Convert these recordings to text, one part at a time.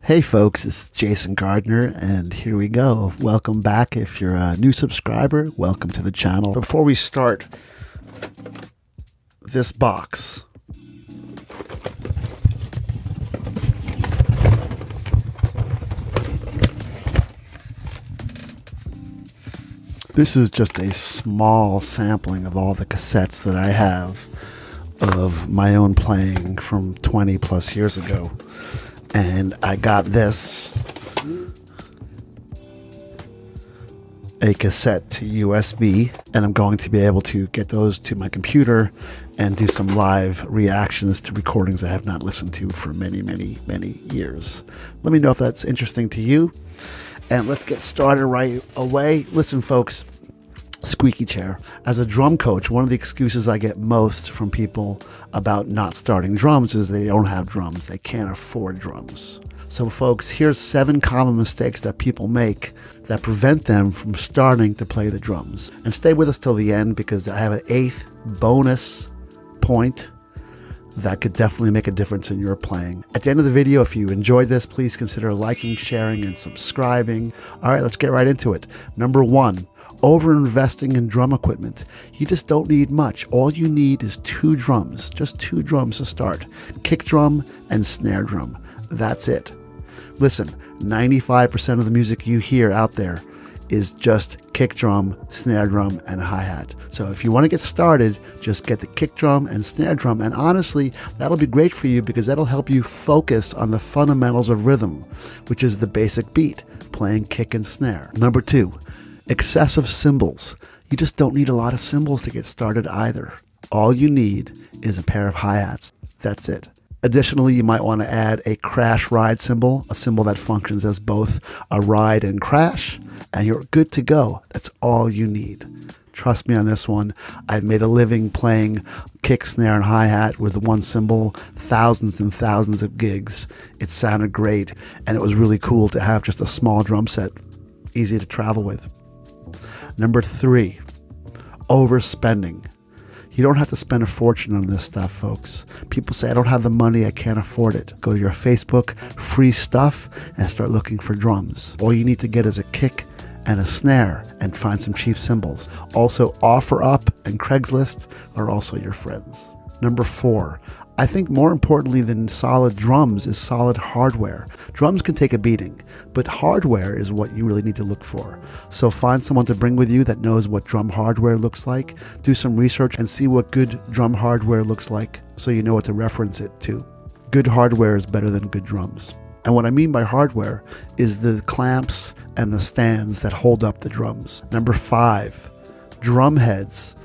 Hey folks, it's Jason Gardner, and here we go. Welcome back. If you're a new subscriber, welcome to the channel. Before we start this box, this is just a small sampling of all the cassettes that I have of my own playing from 20 plus years ago. And I got this, a cassette to USB, and I'm going to be able to get those to my computer and do some live reactions to recordings I have not listened to for many, many, many years. Let me know if that's interesting to you. And let's get started right away. Listen, folks, squeaky chair. As a drum coach, one of the excuses I get most from people about not starting drums is they don't have drums. They can't afford drums. So folks, here's 7 common mistakes that people make that prevent them from starting to play the drums. And stay with us till the end, because I have an 8th bonus point that could definitely make a difference in your playing. At the end of the video, if you enjoyed this, please consider liking, sharing, and subscribing. All right, let's get right into it. Number 1. Over-investing in drum equipment. You just don't need much. All you need is 2 drums, just 2 drums to start. Kick drum and snare drum. That's it. Listen, 95% of the music you hear out there is just kick drum, snare drum, and hi-hat. So if you want to get started, just get the kick drum and snare drum. And honestly, that'll be great for you, because that'll help you focus on the fundamentals of rhythm, which is the basic beat, playing kick and snare. Number 2. Excessive cymbals. You just don't need a lot of cymbals to get started either. All you need is a pair of hi-hats. That's it. Additionally, you might want to add a crash ride cymbal, a cymbal that functions as both a ride and crash, and you're good to go. That's all you need. Trust me on this one. I've made a living playing kick, snare, and hi-hat with one cymbal, thousands and thousands of gigs. It sounded great, and it was really cool to have just a small drum set, easy to travel with. Number 3, overspending. You don't have to spend a fortune on this stuff, folks. People say, I don't have the money, I can't afford it. Go to your Facebook, free stuff, and start looking for drums. All you need to get is a kick and a snare, and find some cheap cymbals. Also, OfferUp and Craigslist are also your friends. Number 4, I think more importantly than solid drums is solid hardware. Drums can take a beating, but hardware is what you really need to look for. So find someone to bring with you that knows what drum hardware looks like. Do some research and see what good drum hardware looks like, so you know what to reference it to. Good hardware is better than good drums. And what I mean by hardware is the clamps and the stands that hold up the drums. Number 5, drum heads.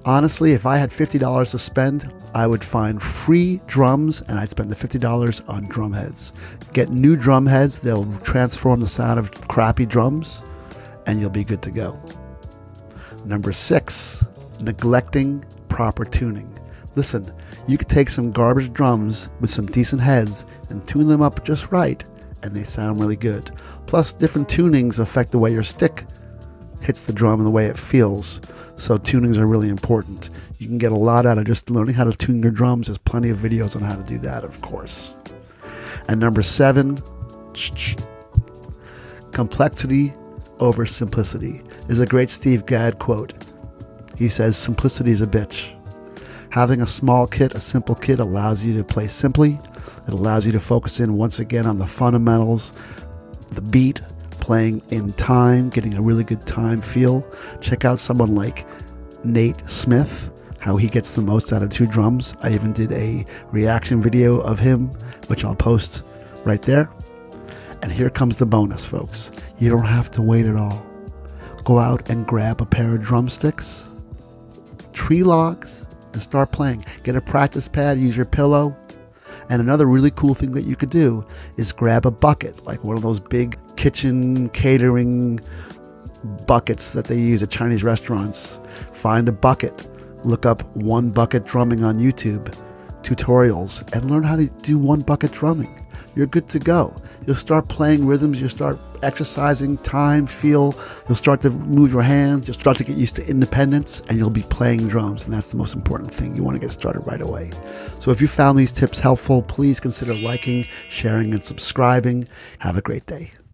Honestly, if I had $50 to spend, I would find free drums, and I'd spend the $50 on drum heads. Get new drum heads. They'll transform the sound of crappy drums, and you'll be good to go. Number 6, neglecting proper tuning. Listen, you could take some garbage drums with some decent heads and tune them up just right, and they sound really good. Plus, different tunings affect the way your stick hits the drum and the way it feels. So tunings are really important. You can get a lot out of just learning how to tune your drums. There's plenty of videos on how to do that, of course. And number 7, complexity over simplicity. Is a great Steve Gadd quote. He says, simplicity is a bitch. Having a small kit, a simple kit, allows you to play simply. It allows you to focus in once again on the fundamentals, the beat, playing in time, getting a really good time feel. Check out someone like Nate Smith, how he gets the most out of 2 drums. I even did a reaction video of him, which I'll post right there. And here comes the bonus, folks. You don't have to wait at all. Go out and grab a pair of drumsticks, tree logs, and start playing. Get a practice pad, use your pillow. And another really cool thing that you could do is grab a bucket, like one of those big kitchen catering buckets that they use at Chinese restaurants. Find a bucket, look up 1 bucket drumming on YouTube tutorials, and learn how to do 1 bucket drumming. you're good to go. You'll start playing rhythms, you'll start exercising, time, feel, you'll start to move your hands, you'll start to get used to independence, and you'll be playing drums, and that's the most important thing. You want to get started right away. So if you found these tips helpful, please consider liking, sharing, and subscribing. Have a great day.